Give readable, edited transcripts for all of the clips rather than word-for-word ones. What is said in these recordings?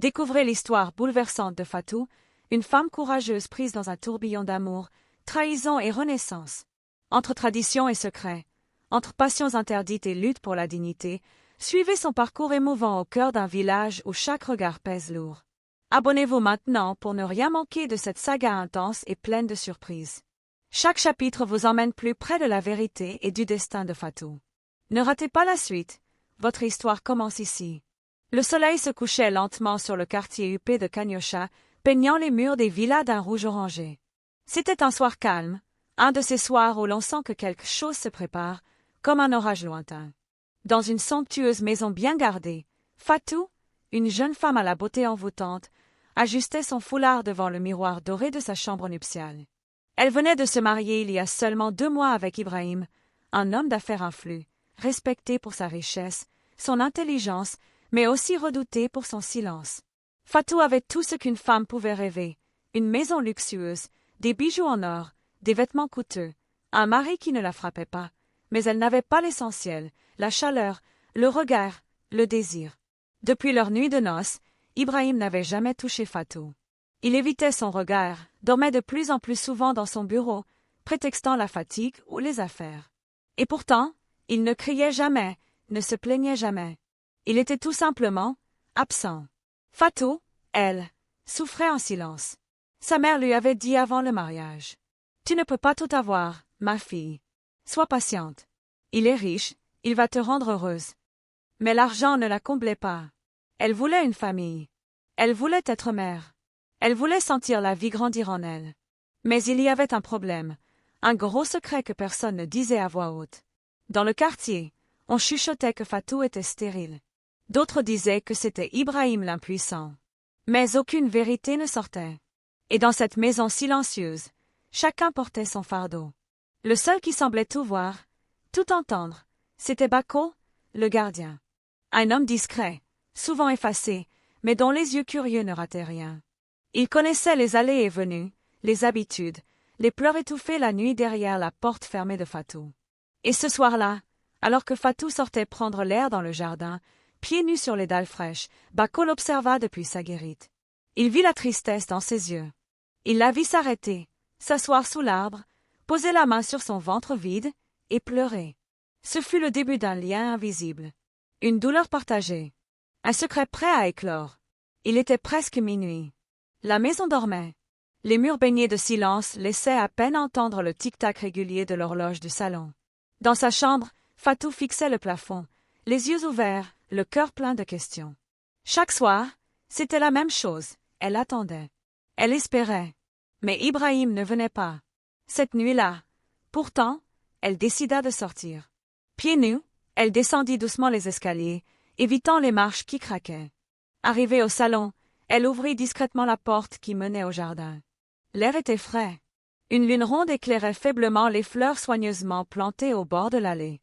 Découvrez l'histoire bouleversante de Fatou, une femme courageuse prise dans un tourbillon d'amour, trahison et renaissance. Entre tradition et secret, entre passions interdites et lutte pour la dignité, suivez son parcours émouvant au cœur d'un village où chaque regard pèse lourd. Abonnez-vous maintenant pour ne rien manquer de cette saga intense et pleine de surprises. Chaque chapitre vous emmène plus près de la vérité et du destin de Fatou. Ne ratez pas la suite, votre histoire commence ici. Le soleil se couchait lentement sur le quartier huppé de Kanyosha, peignant les murs des villas d'un rouge orangé. C'était un soir calme, un de ces soirs où l'on sent que quelque chose se prépare, comme un orage lointain. Dans une somptueuse maison bien gardée, Fatou, une jeune femme à la beauté envoûtante, ajustait son foulard devant le miroir doré de sa chambre nuptiale. Elle venait de se marier il y a seulement 2 mois avec Ibrahim, un homme d'affaires influent, respecté pour sa richesse, son intelligence, mais aussi redouté pour son silence. Fatou avait tout ce qu'une femme pouvait rêver, une maison luxueuse, des bijoux en or, des vêtements coûteux, un mari qui ne la frappait pas, mais elle n'avait pas l'essentiel, la chaleur, le regard, le désir. Depuis leur nuit de noces, Ibrahim n'avait jamais touché Fatou. Il évitait son regard, dormait de plus en plus souvent dans son bureau, prétextant la fatigue ou les affaires. Et pourtant, il ne criait jamais, ne se plaignait jamais. Il était tout simplement absent. Fatou, elle, souffrait en silence. Sa mère lui avait dit avant le mariage. « Tu ne peux pas tout avoir, ma fille. Sois patiente. Il est riche, il va te rendre heureuse. » Mais l'argent ne la comblait pas. Elle voulait une famille. Elle voulait être mère. Elle voulait sentir la vie grandir en elle. Mais il y avait un problème, un gros secret que personne ne disait à voix haute. Dans le quartier, on chuchotait que Fatou était stérile. D'autres disaient que c'était Ibrahim l'impuissant. Mais aucune vérité ne sortait. Et dans cette maison silencieuse, chacun portait son fardeau. Le seul qui semblait tout voir, tout entendre, c'était Bako, le gardien. Un homme discret, souvent effacé, mais dont les yeux curieux ne rataient rien. Il connaissait les allées et venues, les habitudes, les pleurs étouffés la nuit derrière la porte fermée de Fatou. Et ce soir-là, alors que Fatou sortait prendre l'air dans le jardin, pieds nus sur les dalles fraîches, Bako l'observa depuis sa guérite. Il vit la tristesse dans ses yeux. Il la vit s'arrêter, s'asseoir sous l'arbre, poser la main sur son ventre vide et pleurer. Ce fut le début d'un lien invisible, une douleur partagée, un secret prêt à éclore. Il était presque minuit. La maison dormait. Les murs baignés de silence laissaient à peine entendre le tic-tac régulier de l'horloge du salon. Dans sa chambre, Fatou fixait le plafond, les yeux ouverts, le cœur plein de questions. Chaque soir, c'était la même chose, elle attendait. Elle espérait. Mais Ibrahim ne venait pas. Cette nuit-là, pourtant, elle décida de sortir. Pieds nus, elle descendit doucement les escaliers, évitant les marches qui craquaient. Arrivée au salon, elle ouvrit discrètement la porte qui menait au jardin. L'air était frais. Une lune ronde éclairait faiblement les fleurs soigneusement plantées au bord de l'allée.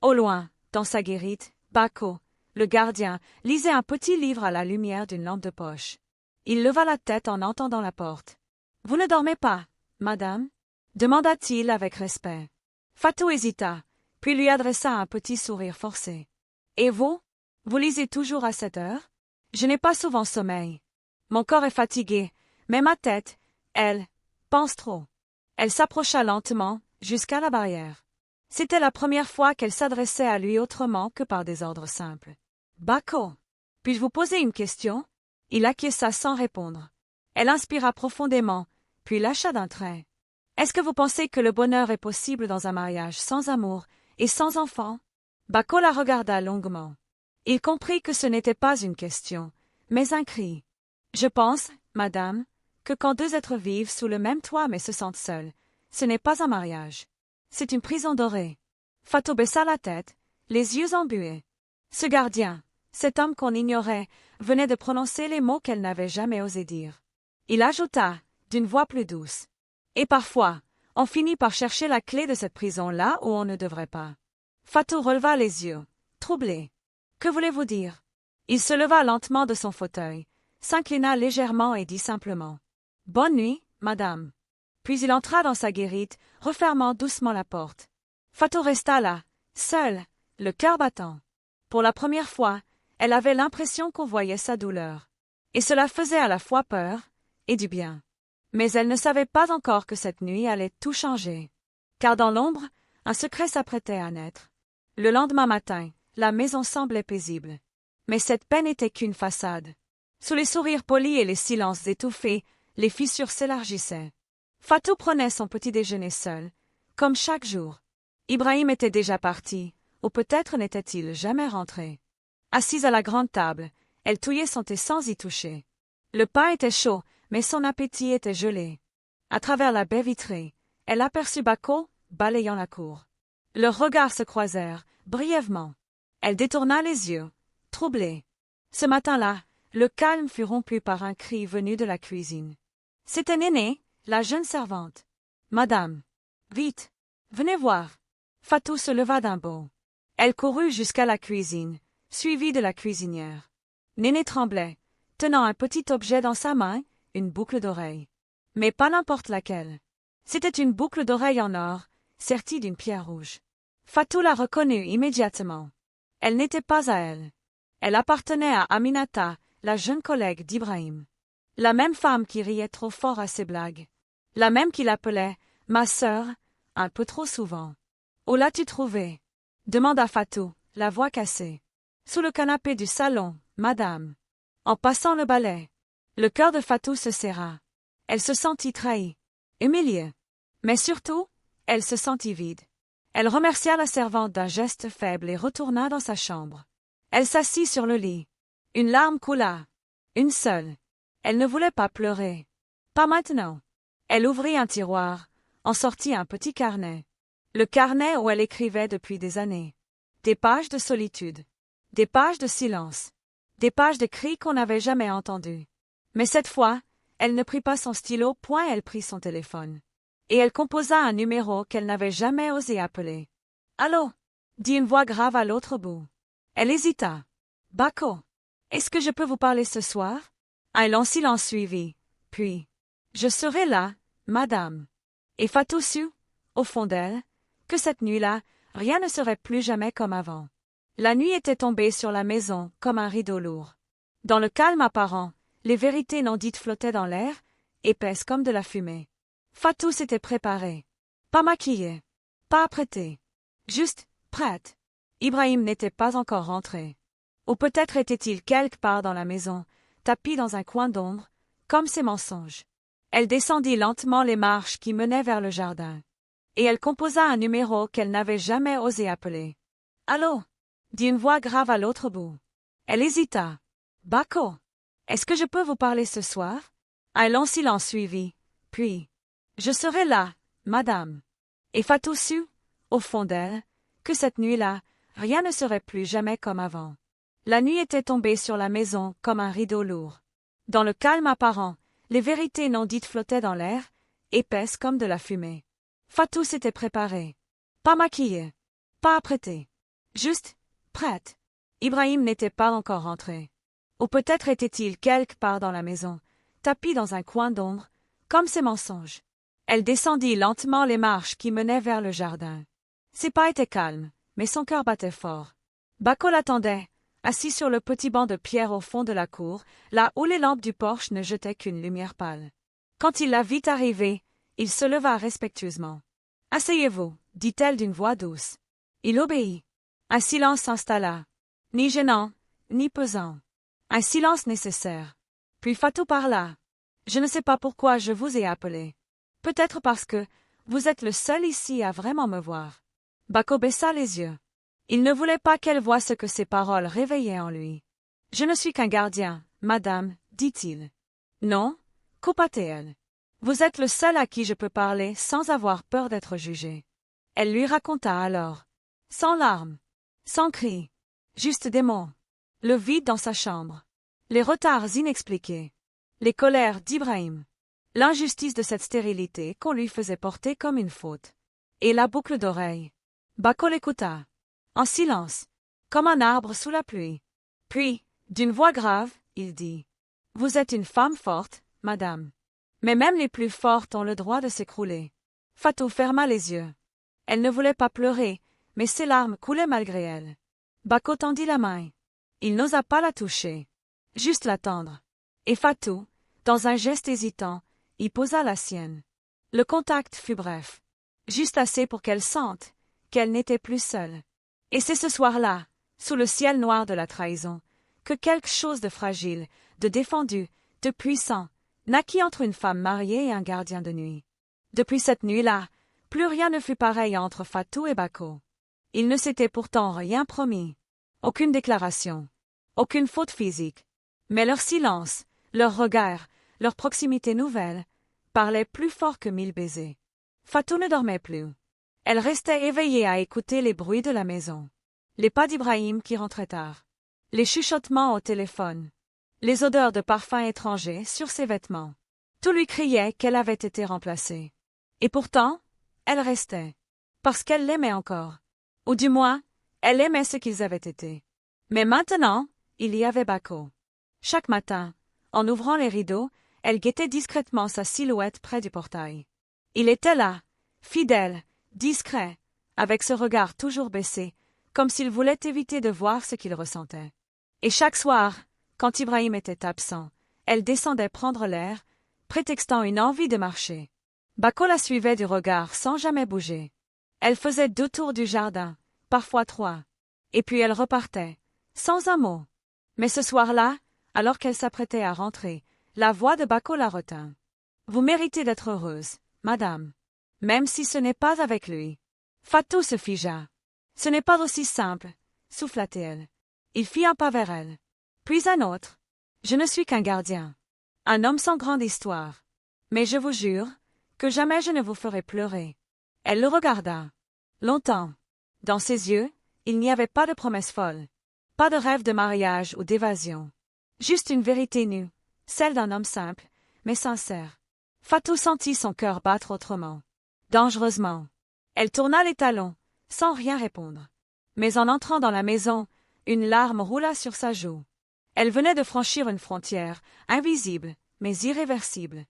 Au loin, dans sa guérite, Bako, le gardien, lisait un petit livre à la lumière d'une lampe de poche. Il leva la tête en entendant la porte. « Vous ne dormez pas, madame ?» demanda-t-il avec respect. Fatou hésita, puis lui adressa un petit sourire forcé. « Et vous? Vous lisez toujours à cette heure? Je n'ai pas souvent sommeil. Mon corps est fatigué, mais ma tête, elle, pense trop. » Elle s'approcha lentement, jusqu'à la barrière. C'était la première fois qu'elle s'adressait à lui autrement que par des ordres simples. « Bako, puis-je vous poser une question ?» Il acquiesça sans répondre. Elle inspira profondément, puis lâcha d'un trait. « Est-ce que vous pensez que le bonheur est possible dans un mariage sans amour et sans enfants ?» Bako la regarda longuement. Il comprit que ce n'était pas une question, mais un cri. « Je pense, madame, que quand 2 êtres vivent sous le même toit mais se sentent seuls, ce n'est pas un mariage. C'est une prison dorée. » Fatou baissa la tête, les yeux embués. Ce gardien, cet homme qu'on ignorait, venait de prononcer les mots qu'elle n'avait jamais osé dire. Il ajouta, d'une voix plus douce. « Et parfois, on finit par chercher la clé de cette prison là où on ne devrait pas. » Fatou releva les yeux, troublé. « Que voulez-vous dire ?» Il se leva lentement de son fauteuil, s'inclina légèrement et dit simplement « Bonne nuit, madame. » Puis il entra dans sa guérite, refermant doucement la porte. Fatou resta là, seule, le cœur battant. Pour la première fois, elle avait l'impression qu'on voyait sa douleur. Et cela faisait à la fois peur et du bien. Mais elle ne savait pas encore que cette nuit allait tout changer. Car dans l'ombre, un secret s'apprêtait à naître. Le lendemain matin, la maison semblait paisible. Mais cette paix n'était qu'une façade. Sous les sourires polis et les silences étouffés, les fissures s'élargissaient. Fatou prenait son petit déjeuner seul, comme chaque jour. Ibrahim était déjà parti, ou peut-être n'était-il jamais rentré. Assise à la grande table, elle touillait son thé sans y toucher. Le pain était chaud, mais son appétit était gelé. À travers la baie vitrée, elle aperçut Bako, balayant la cour. Leurs regards se croisèrent, brièvement. Elle détourna les yeux, troublée. Ce matin-là, le calme fut rompu par un cri venu de la cuisine. C'était Néné, la jeune servante. « Madame, vite, venez voir. » Fatou se leva d'un bond. Elle courut jusqu'à la cuisine, suivie de la cuisinière. Néné tremblait, tenant un petit objet dans sa main, une boucle d'oreille. Mais pas n'importe laquelle. C'était une boucle d'oreille en or, sertie d'une pierre rouge. Fatou la reconnut immédiatement. Elle n'était pas à elle. Elle appartenait à Aminata, la jeune collègue d'Ibrahim. La même femme qui riait trop fort à ses blagues. La même qui l'appelait « ma sœur » un peu trop souvent. « Où l'as-tu trouvée » demanda Fatou, la voix cassée. « Sous le canapé du salon, madame. » En passant le balai, le cœur de Fatou se serra. Elle se sentit trahie, humiliée. Mais surtout, elle se sentit vide. Elle remercia la servante d'un geste faible et retourna dans sa chambre. Elle s'assit sur le lit. Une larme coula. Une seule. Elle ne voulait pas pleurer. Pas maintenant. Elle ouvrit un tiroir, en sortit un petit carnet. Le carnet où elle écrivait depuis des années. Des pages de solitude. Des pages de silence. Des pages de cris qu'on n'avait jamais entendus. Mais cette fois, elle ne prit pas son stylo, point elle prit son téléphone. Et elle composa un numéro qu'elle n'avait jamais osé appeler. « Allô » dit une voix grave à l'autre bout. Elle hésita. « Bako, est-ce que je peux vous parler ce soir ?» Un long silence suivit. Puis, « Je serai là, madame. » Et Fatou sut, au fond d'elle, que cette nuit-là, rien ne serait plus jamais comme avant. La nuit était tombée sur la maison comme un rideau lourd. Dans le calme apparent, les vérités non dites flottaient dans l'air, épaisses comme de la fumée. Fatou s'était préparée. Pas maquillée. Pas apprêtée. Juste, prête. Ibrahim n'était pas encore rentré. Ou peut-être était-il quelque part dans la maison, tapi dans un coin d'ombre, comme ses mensonges. Elle descendit lentement les marches qui menaient vers le jardin. Et elle composa un numéro qu'elle n'avait jamais osé appeler. « Allô » dit une voix grave à l'autre bout. Elle hésita. « Bako, est-ce que je peux vous parler ce soir ?» Un long silence suivit. Puis, « Je serai là, madame. » Et Fatou sut, au fond d'elle, que cette nuit-là, rien ne serait plus jamais comme avant. La nuit était tombée sur la maison comme un rideau lourd. Dans le calme apparent, les vérités non dites flottaient dans l'air, épaisses comme de la fumée. Fatou s'était préparée. Pas maquillée. Pas apprêtée. Juste, prête. Ibrahim n'était pas encore rentré. Ou peut-être était-il quelque part dans la maison, tapi dans un coin d'ombre, comme ses mensonges. Elle descendit lentement les marches qui menaient vers le jardin. Ses pas étaient calmes, mais son cœur battait fort. Bako l'attendait, assis sur le petit banc de pierre au fond de la cour, là où les lampes du porche ne jetaient qu'une lumière pâle. Quand il la vit arriver, il se leva respectueusement. « Asseyez-vous, » dit-elle d'une voix douce. Il obéit. Un silence s'installa. Ni gênant, ni pesant. Un silence nécessaire. Puis Fatou parla. « Je ne sais pas pourquoi je vous ai appelé. Peut-être parce que vous êtes le seul ici à vraiment me voir. » Bako baissa les yeux. Il ne voulait pas qu'elle voie ce que ses paroles réveillaient en lui. « Je ne suis qu'un gardien, madame, » dit-il. « Non, coupa-t-elle. Vous êtes le seul à qui je peux parler sans avoir peur d'être jugée. » Elle lui raconta alors. Sans larmes, sans cris, juste des mots. Le vide dans sa chambre. Les retards inexpliqués. Les colères d'Ibrahim. L'injustice de cette stérilité qu'on lui faisait porter comme une faute. Et la boucle d'oreille. Bako l'écouta. En silence, comme un arbre sous la pluie. Puis, d'une voix grave, il dit. « Vous êtes une femme forte, madame. Mais même les plus fortes ont le droit de s'écrouler. » Fatou ferma les yeux. Elle ne voulait pas pleurer, mais ses larmes coulaient malgré elle. Bako tendit la main. Il n'osa pas la toucher. Juste l'attendre. Et Fatou, dans un geste hésitant, y posa la sienne. Le contact fut bref, juste assez pour qu'elle sente qu'elle n'était plus seule. Et c'est ce soir-là, sous le ciel noir de la trahison, que quelque chose de fragile, de défendu, de puissant, naquit entre une femme mariée et un gardien de nuit. Depuis cette nuit-là, plus rien ne fut pareil entre Fatou et Bako. Il ne s'était pourtant rien promis. Aucune déclaration. Aucune faute physique. Mais leur silence, leur regard, leur proximité nouvelle, parlaient plus fort que 1000 baisers. Fatou ne dormait plus. Elle restait éveillée à écouter les bruits de la maison. Les pas d'Ibrahim qui rentrait tard. Les chuchotements au téléphone. Les odeurs de parfums étrangers sur ses vêtements. Tout lui criait qu'elle avait été remplacée. Et pourtant, elle restait. Parce qu'elle l'aimait encore. Ou du moins, elle aimait ce qu'ils avaient été. Mais maintenant, il y avait Bako. Chaque matin, en ouvrant les rideaux, elle guettait discrètement sa silhouette près du portail. Il était là, fidèle, discret, avec ce regard toujours baissé, comme s'il voulait éviter de voir ce qu'il ressentait. Et chaque soir, quand Ibrahim était absent, elle descendait prendre l'air, prétextant une envie de marcher. Bako la suivait du regard sans jamais bouger. Elle faisait 2 tours du jardin, parfois 3. Et puis elle repartait, sans un mot. Mais ce soir-là, alors qu'elle s'apprêtait à rentrer, la voix de Bako la retint. « Vous méritez d'être heureuse, madame. Même si ce n'est pas avec lui. » Fatou se figea. « Ce n'est pas aussi simple, » souffla-t-elle. Il fit un pas vers elle. Puis un autre. « Je ne suis qu'un gardien. Un homme sans grande histoire. Mais je vous jure que jamais je ne vous ferai pleurer. » Elle le regarda. Longtemps. Dans ses yeux, il n'y avait pas de promesse folle. Pas de rêve de mariage ou d'évasion. Juste une vérité nue, celle d'un homme simple, mais sincère. Fatou sentit son cœur battre autrement. Dangereusement. Elle tourna les talons, sans rien répondre. Mais en entrant dans la maison, une larme roula sur sa joue. Elle venait de franchir une frontière, invisible, mais irréversible.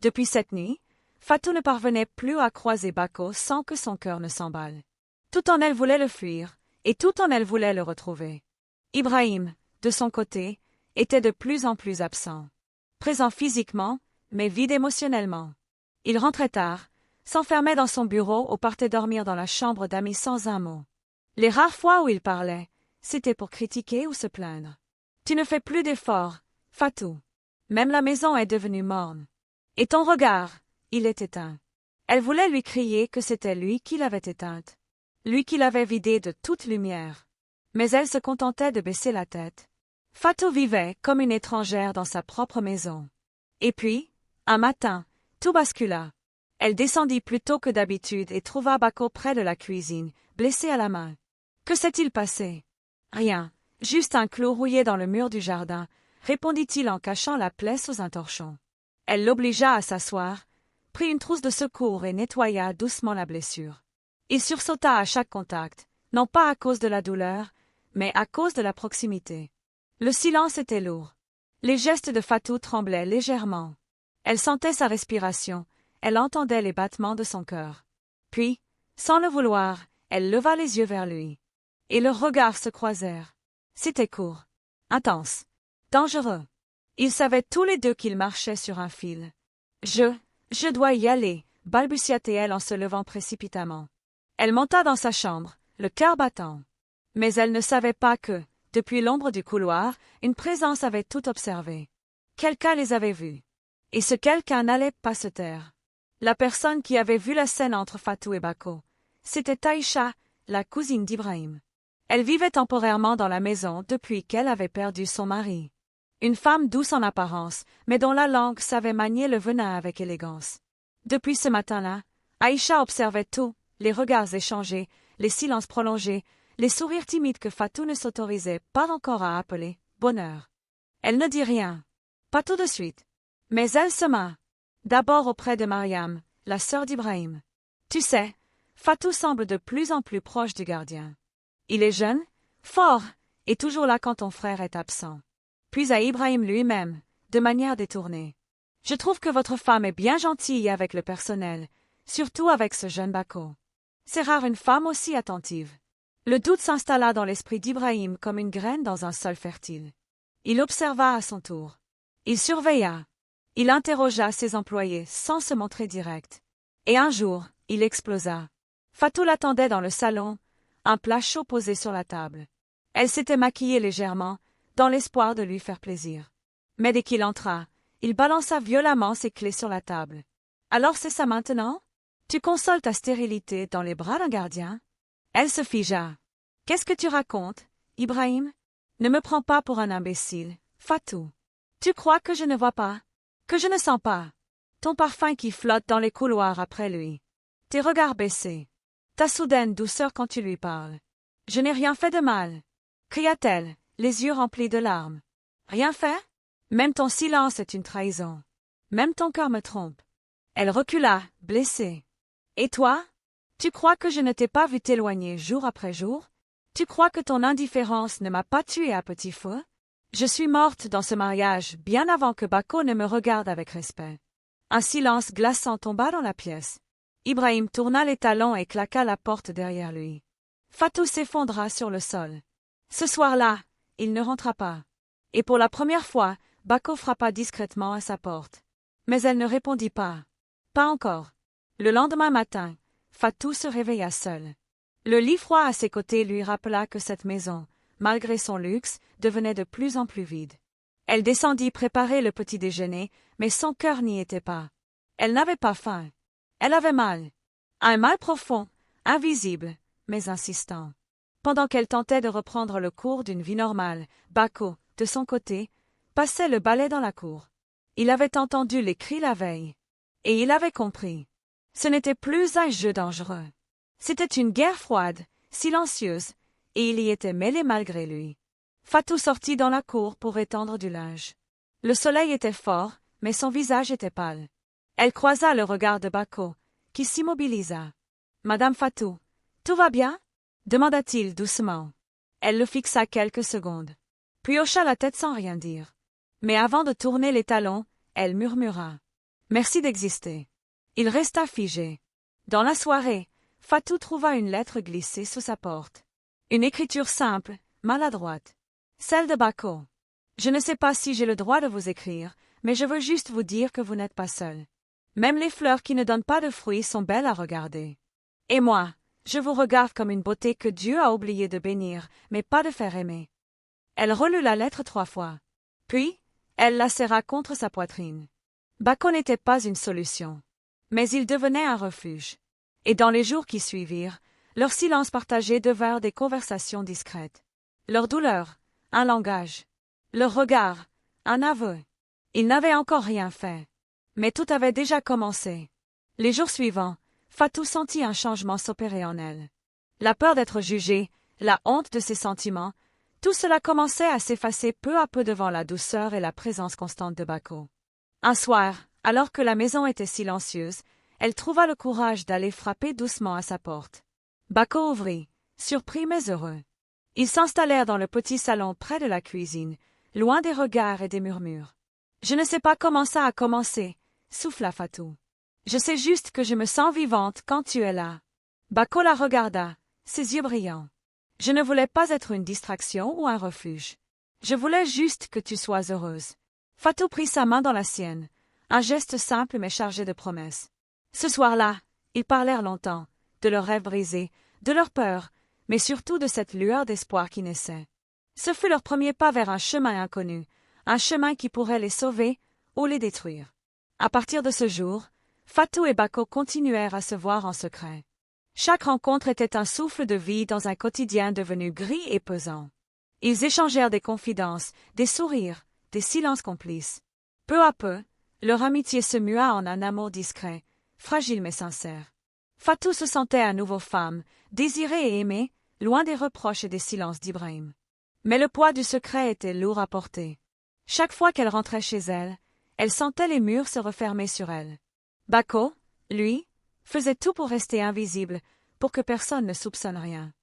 Depuis cette nuit, Fatou ne parvenait plus à croiser Bako sans que son cœur ne s'emballe. Tout en elle voulait le fuir, et tout en elle voulait le retrouver. Ibrahim, de son côté, était de plus en plus absent. Présent physiquement, mais vide émotionnellement. Il rentrait tard, s'enfermait dans son bureau ou partait dormir dans la chambre d'amis sans un mot. Les rares fois où il parlait, c'était pour critiquer ou se plaindre. « Tu ne fais plus d'efforts, Fatou. Même la maison est devenue morne. Et ton regard, il est éteint. » Elle voulait lui crier que c'était lui qui l'avait éteinte. Lui qui l'avait vidée de toute lumière. Mais elle se contentait de baisser la tête. Fatou vivait comme une étrangère dans sa propre maison. Et puis, un matin, tout bascula. Elle descendit plus tôt que d'habitude et trouva Bako près de la cuisine, blessé à la main. Que s'est-il passé? Rien, juste un clou rouillé dans le mur du jardin, répondit-il en cachant la plaie sous un torchon. Elle l'obligea à s'asseoir, prit une trousse de secours et nettoya doucement la blessure. Il sursauta à chaque contact, non pas à cause de la douleur, mais à cause de la proximité. Le silence était lourd. Les gestes de Fatou tremblaient légèrement. Elle sentait sa respiration, elle entendait les battements de son cœur. Puis, sans le vouloir, elle leva les yeux vers lui. Et leurs regards se croisèrent. C'était court, intense, dangereux. Ils savaient tous les deux qu'ils marchaient sur un fil. Je dois y aller, balbutia-t-elle en se levant précipitamment. Elle monta dans sa chambre, le cœur battant. Mais elle ne savait pas que, depuis l'ombre du couloir, une présence avait tout observé. Quelqu'un les avait vus. Et ce quelqu'un n'allait pas se taire. La personne qui avait vu la scène entre Fatou et Bako, c'était Aïcha, la cousine d'Ibrahim. Elle vivait temporairement dans la maison depuis qu'elle avait perdu son mari. Une femme douce en apparence, mais dont la langue savait manier le venin avec élégance. Depuis ce matin-là, Aïcha observait tout, les regards échangés, les silences prolongés, les sourires timides que Fatou ne s'autorisait pas encore à appeler « bonheur ». Elle ne dit rien, pas tout de suite. Mais elle sema. D'abord auprès de Mariam, la sœur d'Ibrahim. Tu sais, Fatou semble de plus en plus proche du gardien. Il est jeune, fort, et toujours là quand ton frère est absent. Puis à Ibrahim lui-même, de manière détournée. Je trouve que votre femme est bien gentille avec le personnel, surtout avec ce jeune Bako. C'est rare une femme aussi attentive. Le doute s'installa dans l'esprit d'Ibrahim comme une graine dans un sol fertile. Il observa à son tour. Il surveilla. Il interrogea ses employés sans se montrer direct. Et un jour, il explosa. Fatou l'attendait dans le salon, un plat chaud posé sur la table. Elle s'était maquillée légèrement, dans l'espoir de lui faire plaisir. Mais dès qu'il entra, il balança violemment ses clés sur la table. « Alors c'est ça maintenant? Tu consoles ta stérilité dans les bras d'un gardien? » Elle se figea. « Qu'est-ce que tu racontes, Ibrahim? Ne me prends pas pour un imbécile, Fatou. Tu crois que je ne vois pas? Que je ne sens pas? Ton parfum qui flotte dans les couloirs après lui. Tes regards baissés. Ta soudaine douceur quand tu lui parles. Je n'ai rien fait de mal. » cria-t-elle, les yeux remplis de larmes. « Rien fait? Même ton silence est une trahison. Même ton cœur me trompe. » Elle recula, blessée. « Et toi? Tu crois que je ne t'ai pas vu t'éloigner jour après jour? Tu crois que ton indifférence ne m'a pas tuée à petit feu? Je suis morte dans ce mariage bien avant que Bako ne me regarde avec respect. » Un silence glaçant tomba dans la pièce. Ibrahim tourna les talons et claqua la porte derrière lui. Fatou s'effondra sur le sol. Ce soir-là, il ne rentra pas. Et pour la première fois, Bako frappa discrètement à sa porte. Mais elle ne répondit pas. Pas encore. Le lendemain matin, Fatou se réveilla seule. Le lit froid à ses côtés lui rappela que cette maison, malgré son luxe, devenait de plus en plus vide. Elle descendit préparer le petit déjeuner, mais son cœur n'y était pas. Elle n'avait pas faim. Elle avait mal. Un mal profond, invisible, mais insistant. Pendant qu'elle tentait de reprendre le cours d'une vie normale, Bako, de son côté, passait le balai dans la cour. Il avait entendu les cris la veille. Et il avait compris. Ce n'était plus un jeu dangereux. C'était une guerre froide, silencieuse, et il y était mêlé malgré lui. Fatou sortit dans la cour pour étendre du linge. Le soleil était fort, mais son visage était pâle. Elle croisa le regard de Bako, qui s'immobilisa. « Madame Fatou, tout va bien ?» demanda-t-il doucement. Elle le fixa quelques secondes, puis hocha la tête sans rien dire. Mais avant de tourner les talons, elle murmura. « Merci d'exister. » Il resta figé. Dans la soirée, Fatou trouva une lettre glissée sous sa porte. Une écriture simple, maladroite. Celle de Bako. « Je ne sais pas si j'ai le droit de vous écrire, mais je veux juste vous dire que vous n'êtes pas seul. Même les fleurs qui ne donnent pas de fruits sont belles à regarder. Et moi, je vous regarde comme une beauté que Dieu a oublié de bénir, mais pas de faire aimer. » Elle relut la lettre 3 fois. Puis, elle la serra contre sa poitrine. Bako n'était pas une solution. Mais il devenait un refuge. Et dans les jours qui suivirent, leurs silences partagés devinrent des conversations discrètes. Leur douleur, un langage. Leur regard, un aveu. Ils n'avaient encore rien fait. Mais tout avait déjà commencé. Les jours suivants, Fatou sentit un changement s'opérer en elle. La peur d'être jugée, la honte de ses sentiments, tout cela commençait à s'effacer peu à peu devant la douceur et la présence constante de Bako. Un soir, alors que la maison était silencieuse, elle trouva le courage d'aller frapper doucement à sa porte. Bako ouvrit, surpris mais heureux. Ils s'installèrent dans le petit salon près de la cuisine, loin des regards et des murmures. « Je ne sais pas comment ça a commencé, » souffla Fatou. « Je sais juste que je me sens vivante quand tu es là. » Bako la regarda, ses yeux brillants. « Je ne voulais pas être une distraction ou un refuge. Je voulais juste que tu sois heureuse. » Fatou prit sa main dans la sienne, un geste simple mais chargé de promesses. Ce soir-là, ils parlèrent longtemps, de leurs rêves brisés, de leurs peurs, mais surtout de cette lueur d'espoir qui naissait. Ce fut leur premier pas vers un chemin inconnu, un chemin qui pourrait les sauver ou les détruire. À partir de ce jour, Fatou et Bako continuèrent à se voir en secret. Chaque rencontre était un souffle de vie dans un quotidien devenu gris et pesant. Ils échangèrent des confidences, des sourires, des silences complices. Peu à peu, leur amitié se mua en un amour discret, fragile mais sincère. Fatou se sentait à nouveau femme, désirée et aimée, loin des reproches et des silences d'Ibrahim. Mais le poids du secret était lourd à porter. Chaque fois qu'elle rentrait chez elle, elle sentait les murs se refermer sur elle. Bako, lui, faisait tout pour rester invisible, pour que personne ne soupçonne rien.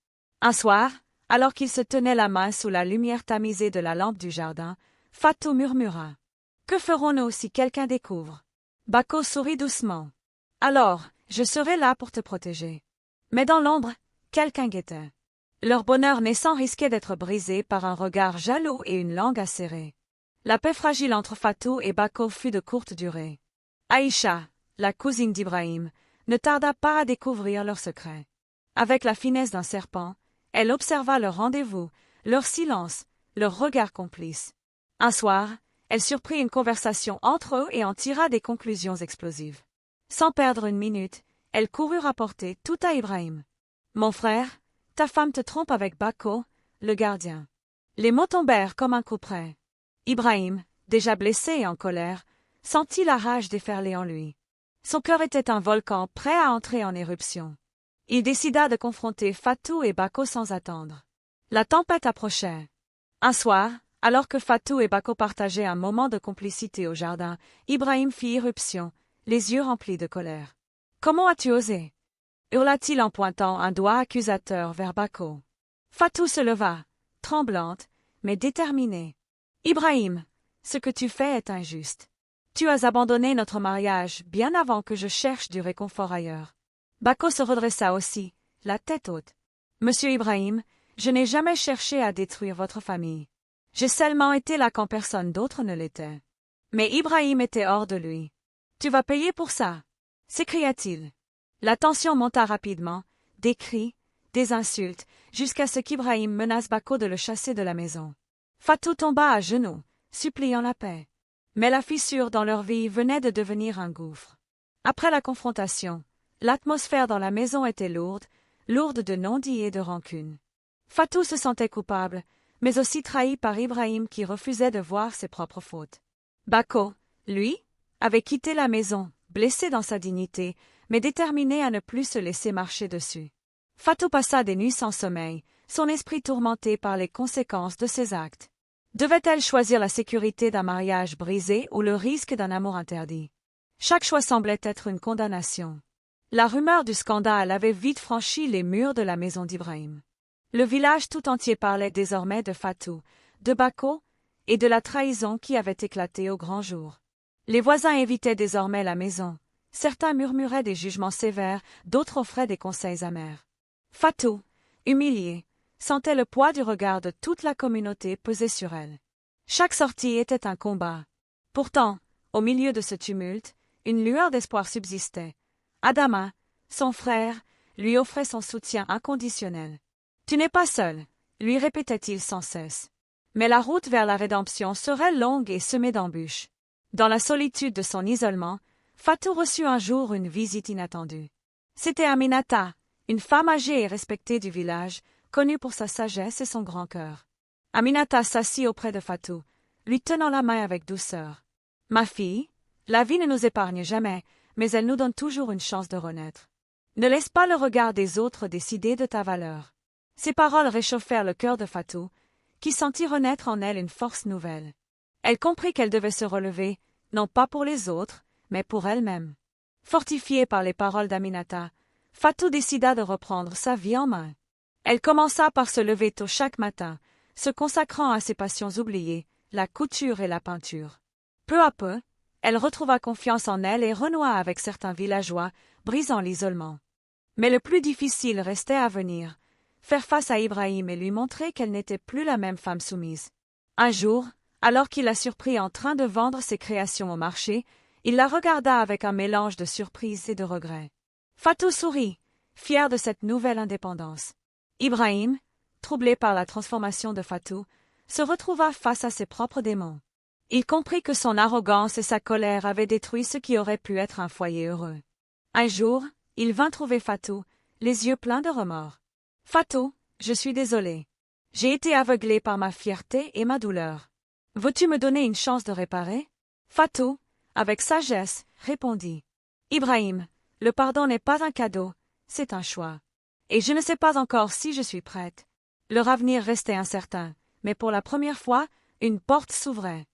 Un soir, alors qu'ils se tenaient la main sous la lumière tamisée de la lampe du jardin, Fatou murmura. « Que ferons-nous si quelqu'un découvre ?» Bako sourit doucement. « Alors, je serai là pour te protéger. » Mais dans l'ombre, quelqu'un guettait. Leur bonheur naissant risquait d'être brisé par un regard jaloux et une langue acérée. La paix fragile entre Fatou et Bako fut de courte durée. Aïcha, la cousine d'Ibrahim, ne tarda pas à découvrir leur secret. Avec la finesse d'un serpent, elle observa leur rendez-vous, leur silence, leur regard complice. Un soir, elle surprit une conversation entre eux et en tira des conclusions explosives. Sans perdre une minute, elle courut rapporter tout à Ibrahim. « Mon frère, ta femme te trompe avec Bako, le gardien. » Les mots tombèrent comme un coup près. Ibrahim, déjà blessé et en colère, sentit la rage déferler en lui. Son cœur était un volcan prêt à entrer en éruption. Il décida de confronter Fatou et Bako sans attendre. La tempête approchait. Un soir, alors que Fatou et Bako partageaient un moment de complicité au jardin, Ibrahim fit irruption, les yeux remplis de colère. « Comment as-tu osé » hurla-t-il en pointant un doigt accusateur vers Bako. Fatou se leva, tremblante, mais déterminée. « Ibrahim, ce que tu fais est injuste. Tu as abandonné notre mariage bien avant que je cherche du réconfort ailleurs. » Bako se redressa aussi, la tête haute. « Monsieur Ibrahim, je n'ai jamais cherché à détruire votre famille. J'ai seulement été là quand personne d'autre ne l'était. » Mais Ibrahim était hors de lui. « Tu vas payer pour ça » s'écria-t-il. La tension monta rapidement, des cris, des insultes, jusqu'à ce qu'Ibrahim menace Bako de le chasser de la maison. Fatou tomba à genoux, suppliant la paix. Mais la fissure dans leur vie venait de devenir un gouffre. Après la confrontation, l'atmosphère dans la maison était lourde, lourde de non-dits et de rancune. Fatou se sentait coupable, mais aussi trahi par Ibrahim qui refusait de voir ses propres fautes. Bako, lui, avait quitté la maison, blessé dans sa dignité, mais déterminé à ne plus se laisser marcher dessus. Fatou passa des nuits sans sommeil, son esprit tourmenté par les conséquences de ses actes. Devait-elle choisir la sécurité d'un mariage brisé ou le risque d'un amour interdit? Chaque choix semblait être une condamnation. La rumeur du scandale avait vite franchi les murs de la maison d'Ibrahim. Le village tout entier parlait désormais de Fatou, de Bako et de la trahison qui avait éclaté au grand jour. Les voisins évitaient désormais la maison. Certains murmuraient des jugements sévères, d'autres offraient des conseils amers. Fatou, humiliée, sentait le poids du regard de toute la communauté peser sur elle. Chaque sortie était un combat. Pourtant, au milieu de ce tumulte, une lueur d'espoir subsistait. Adama, son frère, lui offrait son soutien inconditionnel. « Tu n'es pas seul », lui répétait-il sans cesse. Mais la route vers la rédemption serait longue et semée d'embûches. Dans la solitude de son isolement, Fatou reçut un jour une visite inattendue. C'était Aminata, une femme âgée et respectée du village, connue pour sa sagesse et son grand cœur. Aminata s'assit auprès de Fatou, lui tenant la main avec douceur. « Ma fille, la vie ne nous épargne jamais, mais elle nous donne toujours une chance de renaître. Ne laisse pas le regard des autres décider de ta valeur. » Ces paroles réchauffèrent le cœur de Fatou, qui sentit renaître en elle une force nouvelle. Elle comprit qu'elle devait se relever, non pas pour les autres, mais pour elle-même. Fortifiée par les paroles d'Aminata, Fatou décida de reprendre sa vie en main. Elle commença par se lever tôt chaque matin, se consacrant à ses passions oubliées, la couture et la peinture. Peu à peu, elle retrouva confiance en elle et renoua avec certains villageois, brisant l'isolement. Mais le plus difficile restait à venir, faire face à Ibrahim et lui montrer qu'elle n'était plus la même femme soumise. Un jour, alors qu'il la surprit en train de vendre ses créations au marché, il la regarda avec un mélange de surprise et de regret. Fatou sourit, fière de cette nouvelle indépendance. Ibrahim, troublé par la transformation de Fatou, se retrouva face à ses propres démons. Il comprit que son arrogance et sa colère avaient détruit ce qui aurait pu être un foyer heureux. Un jour, il vint trouver Fatou, les yeux pleins de remords. « Fatou, je suis désolé. J'ai été aveuglé par ma fierté et ma douleur. Veux-tu me donner une chance de réparer ?» Fatou, avec sagesse, répondit. « Ibrahim, le pardon n'est pas un cadeau, c'est un choix. Et je ne sais pas encore si je suis prête. » Leur avenir restait incertain, mais pour la première fois, une porte s'ouvrait.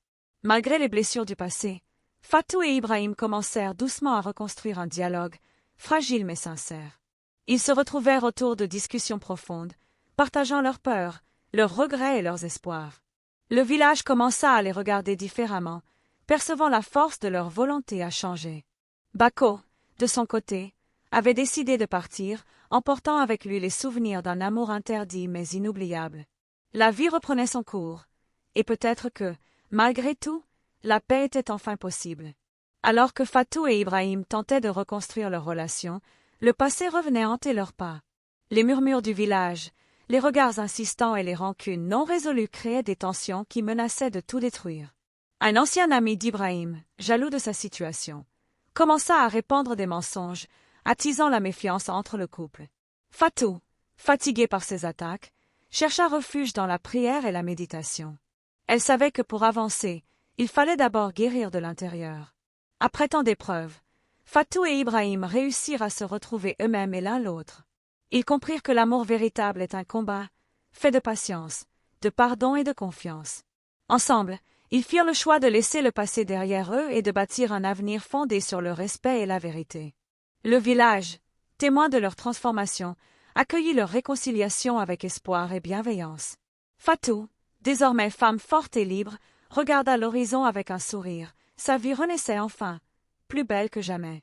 Malgré les blessures du passé, Fatou et Ibrahim commencèrent doucement à reconstruire un dialogue, fragile mais sincère. Ils se retrouvèrent autour de discussions profondes, partageant leurs peurs, leurs regrets et leurs espoirs. Le village commença à les regarder différemment, percevant la force de leur volonté à changer. Bako, de son côté, avait décidé de partir, emportant avec lui les souvenirs d'un amour interdit mais inoubliable. La vie reprenait son cours, et peut-être que, Malgré tout, la paix était enfin possible. Alors que Fatou et Ibrahim tentaient de reconstruire leur relation, le passé revenait hanter leurs pas. Les murmures du village, les regards insistants et les rancunes non résolues créaient des tensions qui menaçaient de tout détruire. Un ancien ami d'Ibrahim, jaloux de sa situation, commença à répandre des mensonges, attisant la méfiance entre le couple. Fatou, fatiguée par ces attaques, chercha refuge dans la prière et la méditation. Elle savait que pour avancer, il fallait d'abord guérir de l'intérieur. Après tant d'épreuves, Fatou et Ibrahim réussirent à se retrouver eux-mêmes et l'un l'autre. Ils comprirent que l'amour véritable est un combat, fait de patience, de pardon et de confiance. Ensemble, ils firent le choix de laisser le passé derrière eux et de bâtir un avenir fondé sur le respect et la vérité. Le village, témoin de leur transformation, accueillit leur réconciliation avec espoir et bienveillance. Fatou, désormais femme forte et libre, regarda l'horizon avec un sourire. Sa vie renaissait enfin, plus belle que jamais.